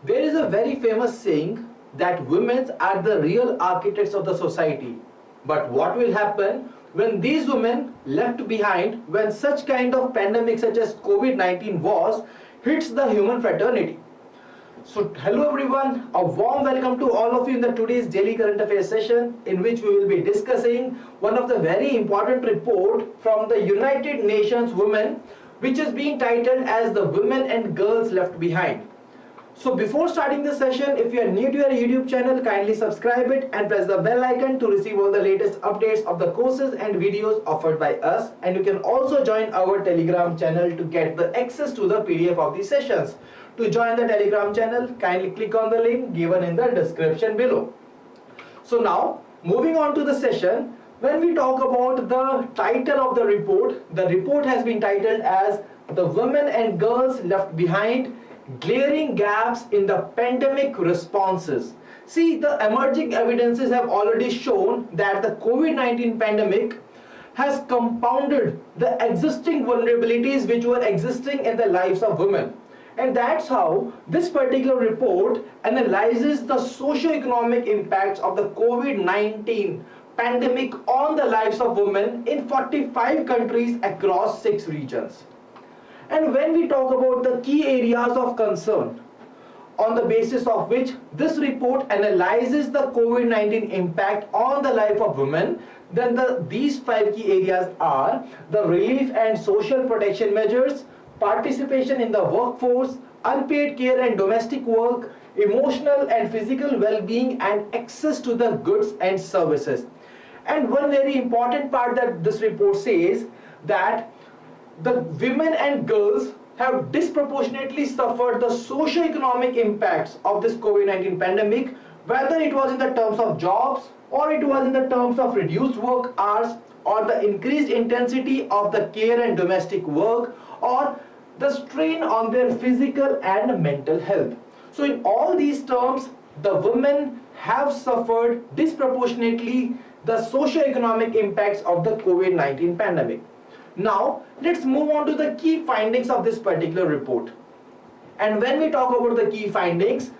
There is a very famous saying that women are the real architects of the society. But what will happen when these women left behind when such kind of pandemic such as COVID-19 was hits the human fraternity? So hello everyone, a warm welcome to all of you in the today's daily current affairs session in which we will be discussing one of the very important report from the United Nations Women which is being titled as the Women and Girls Left Behind. So before starting the session, if you are new to our YouTube channel, kindly subscribe it and press the bell icon to receive all the latest updates of the courses and videos offered by us. And you can also join our Telegram channel to get the access to the PDF of these sessions. To join the Telegram channel, kindly click on the link given in the description below. So now, moving on to the session, when we talk about the title of the report has been titled as The Women and Girls Left Behind, Glaring Gaps in the Pandemic Responses. See, the emerging evidences have already shown that the COVID-19 pandemic has compounded the existing vulnerabilities which were existing in the lives of women. And that's how this particular report analyzes the socio-economic impacts of the COVID-19 pandemic on the lives of women in 45 countries across 6 regions. And when we talk about the key areas of concern on the basis of which this report analyzes the COVID-19 impact on the life of women, then these 5 key areas are the relief and social protection measures, participation in the workforce, unpaid care and domestic work, emotional and physical well-being, and access to the goods and services. And one very important part that this report says that the women and girls have disproportionately suffered the socio-economic impacts of this COVID-19 pandemic, whether it was in the terms of jobs or it was in the terms of reduced work hours or the increased intensity of the care and domestic work or the strain on their physical and mental health. So in all these terms, the women have suffered disproportionately the socio-economic impacts of the COVID-19 pandemic. Now, let's move on to the key findings of this particular report. And when we talk about the key findings,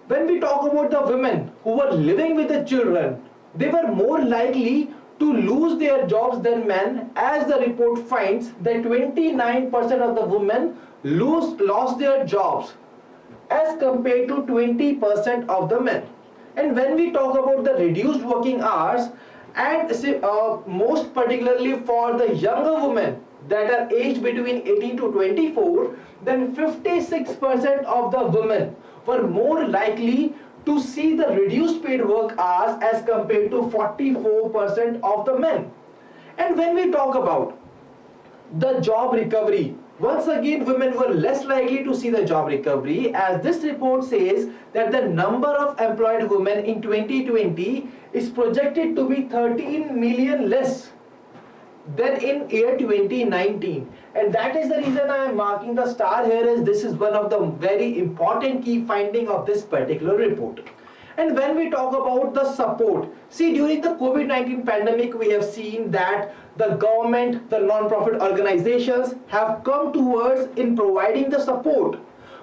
when we talk about the women who were living with the children, they were more likely to lose their jobs than men, as the report finds that 29% of the women lost their jobs as compared to 20% of the men. And when we talk about the reduced working hours, and most particularly for the younger women that are aged between 18 to 24, then 56% of the women were more likely to see the reduced paid work hours as compared to 44% of the men. And when we talk about the job recovery, once again women were less likely to see the job recovery, as this report says that the number of employed women in 2020 is projected to be 13 million less than in year 2019. And that is the reason I am marking the star here, as this is one of the very important key finding of this particular report. And when we talk about the support, see, during the COVID-19 pandemic, we have seen that the government, the non-profit organizations have come towards in providing the support.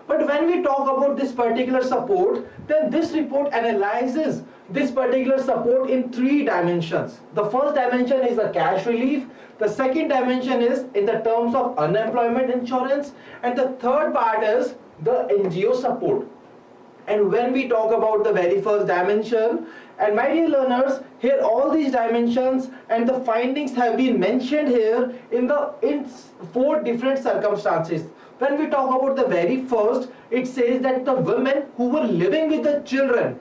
But when we talk about this particular support, then this report analyzes this particular support in 3 dimensions. The first dimension is the cash relief. The second dimension is in the terms of unemployment insurance. And the third part is the NGO support. And when we talk about the very first dimension, and my dear learners, here all these dimensions and the findings have been mentioned here in 4 different circumstances. When we talk about the very first, it says that the women who were living with the children,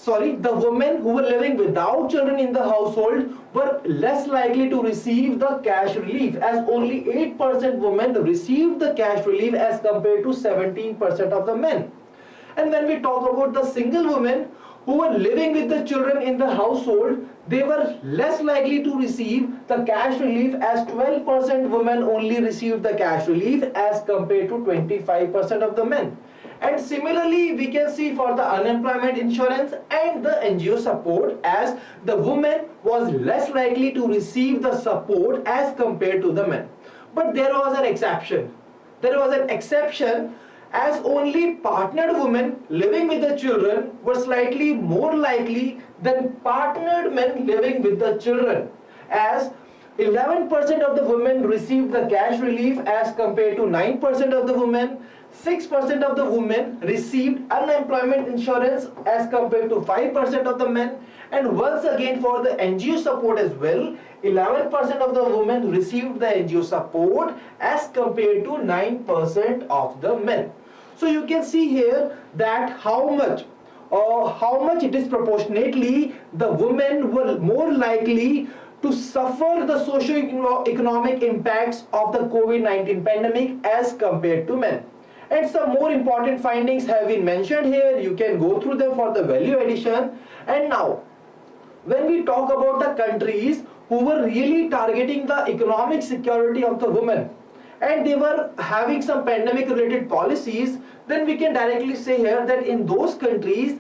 the women who were living without children in the household were less likely to receive the cash relief, as only 8% women received the cash relief as compared to 17% of the men. And when we talk about the single women who were living with the children in the household, they were less likely to receive the cash relief, as 12% women only received the cash relief as compared to 25% of the men. And similarly, we can see for the unemployment insurance and the NGO support, as the woman was less likely to receive the support as compared to the men. But there was an exception. There was an exception, as only partnered women living with the children were slightly more likely than partnered men living with the children, as 11% of the women received the cash relief as compared to 9% of the women. 6% of the women received unemployment insurance as compared to 5% of the men. And once again for the NGO support as well, 11% of the women received the NGO support as compared to 9% of the men. So you can see here that how much disproportionately the women were more likely to suffer the socio-economic impacts of the COVID-19 pandemic as compared to men. And some more important findings have been mentioned here. You can go through them for the value addition. And now, when we talk about the countries who were really targeting the economic security of the women, and they were having some pandemic related policies, then we can directly say here that in those countries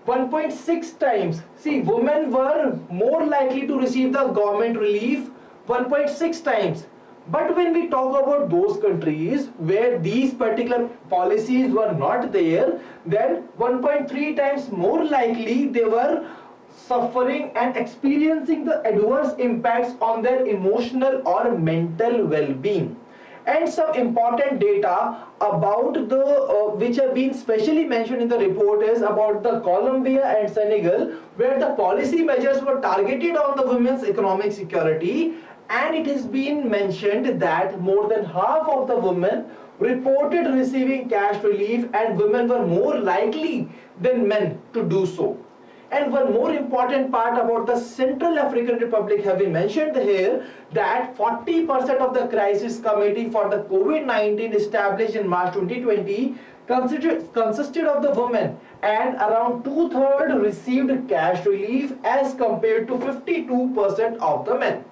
1.6 times, see, women were more likely to receive the government relief 1.6 times. But when we talk about those countries where these particular policies were not there, then 1.3 times more likely they were suffering and experiencing the adverse impacts on their emotional or mental well-being. And some important data about the which have been specially mentioned in the report is about the Colombia and Senegal, where the policy measures were targeted on the women's economic security, and it has been mentioned that more than half of the women reported receiving cash relief, and women were more likely than men to do so. And one more important part about the Central African Republic have been mentioned here, that 40% of the crisis committee for the COVID-19 established in March 2020 consisted of the women, and around 2/3 received cash relief as compared to 52% of the men.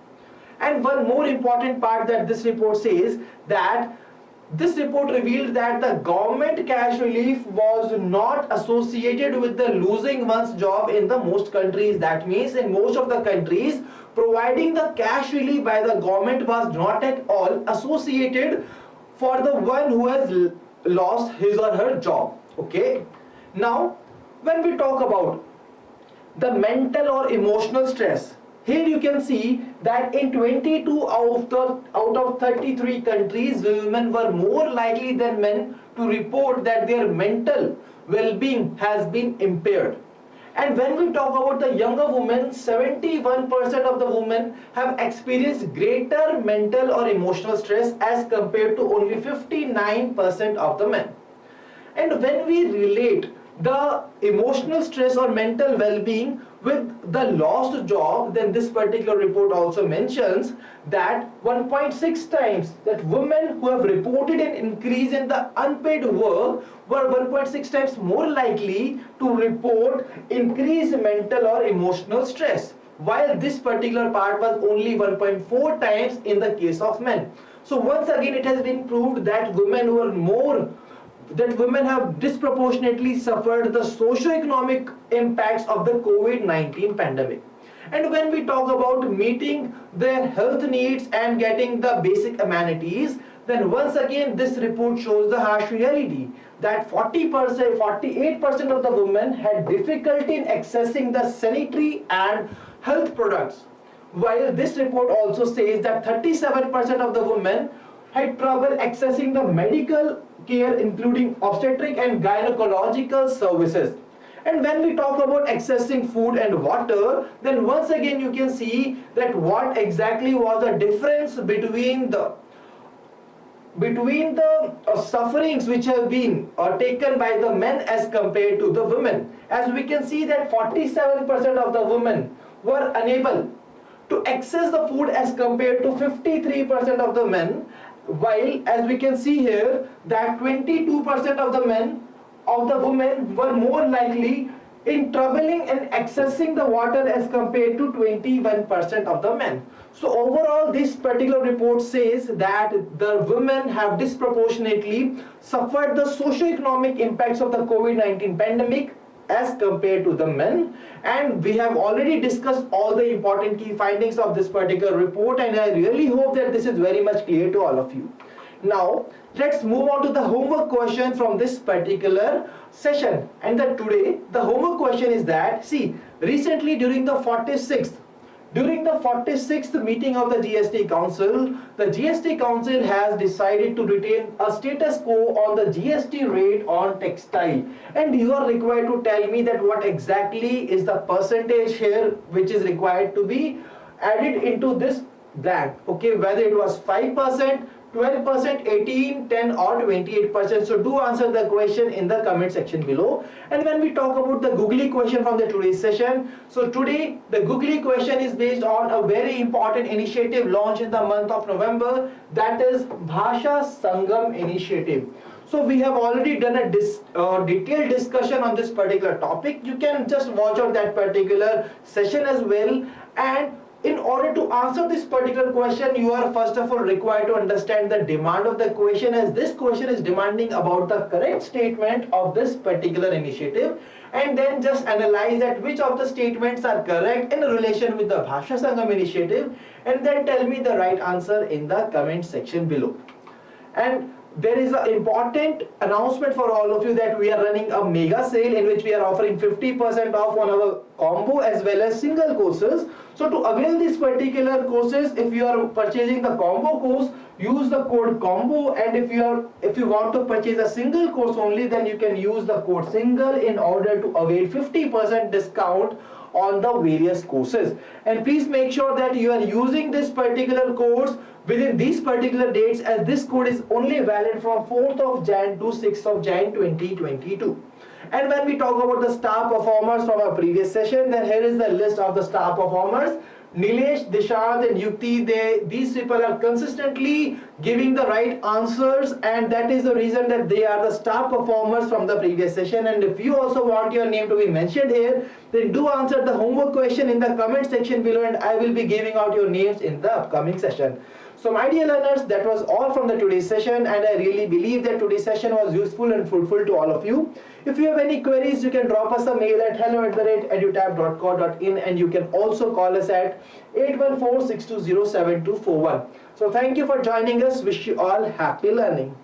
And one more important part that this report says, that this report revealed that the government cash relief was not associated with the losing one's job in the most countries. That means in most of the countries, providing the cash relief by the government was not at all associated for the one who has lost his or her job. Okay. Now, when we talk about the mental or emotional stress, here you can see that in 22 out of 33 countries, women were more likely than men to report that their mental well-being has been impaired. And when we talk about the younger women, 71% of the women have experienced greater mental or emotional stress as compared to only 59% of the men. And when we relate the emotional stress or mental well-being with the lost job, then this particular report also mentions that 1.6 times that women who have reported an increase in the unpaid work were 1.6 times more likely to report increased mental or emotional stress, while this particular part was only 1.4 times in the case of men. So once again it has been proved that women have disproportionately suffered the socio-economic impacts of the COVID-19 pandemic. And when we talk about meeting their health needs and getting the basic amenities, then once again this report shows the harsh reality that 48% of the women had difficulty in accessing the sanitary and health products, while this report also says that 37% of the women had trouble accessing the medical care, including obstetric and gynecological services. And when we talk about accessing food and water, then once again you can see that what exactly was the difference between the sufferings which have been taken by the men as compared to the women. As we can see that 47% of the women were unable to access the food as compared to 53% of the men, while as we can see here that 22% of the women were more likely in troubling and accessing the water as compared to 21% of the men. So overall this particular report says that the women have disproportionately suffered the socio-economic impacts of the COVID-19 pandemic as compared to the men. And we have already discussed all the important key findings of this particular report, and I really hope that this is very much clear to all of you. Now let's move on to the homework question from this particular session. And that today the homework question is that, see, recently during the 46th meeting of the GST Council, the GST Council has decided to retain a status quo on the GST rate on textile. And you are required to tell me that what exactly is the percentage here which is required to be added into this blank. Okay, whether it was 5%, 12%, 18, 10 or 28%. So do answer the question in the comment section below. And when we talk about the googly question from the today's session, so today the googly question is based on a very important initiative launched in the month of November, that is Bhasha Sangam initiative. So we have already done a detailed discussion on this particular topic. You can just watch out that particular session as well. And in order to answer this particular question, you are first of all required to understand the demand of the question, as this question is demanding about the correct statement of this particular initiative, and then just analyze that which of the statements are correct in relation with the Bhasha Sangam initiative, and then tell me the right answer in the comment section below. And there is an important announcement for all of you that we are running a mega sale in which we are offering 50% off on our combo as well as single courses. So to avail these particular courses, if you are purchasing the combo course, use the code combo, and if you want to purchase a single course only, then you can use the code single in order to avail 50% discount on the various courses. And please make sure that you are using this particular course within these particular dates, as this code is only valid from 4th of Jan to 6th of Jan 2022. And when we talk about the star performers from our previous session, then here is the list of the star performers. Nilesh, Dishant and Yukti, these people are consistently giving the right answers, and that is the reason that they are the star performers from the previous session. And if you also want your name to be mentioned here, then do answer the homework question in the comment section below, and I will be giving out your names in the upcoming session. So my dear learners, that was all from the today's session, and I really believe that today's session was useful and fruitful to all of you. If you have any queries, you can drop us a mail at hello@edutab.co.in, and you can also call us at 814-620-7241. So thank you for joining us. Wish you all happy learning.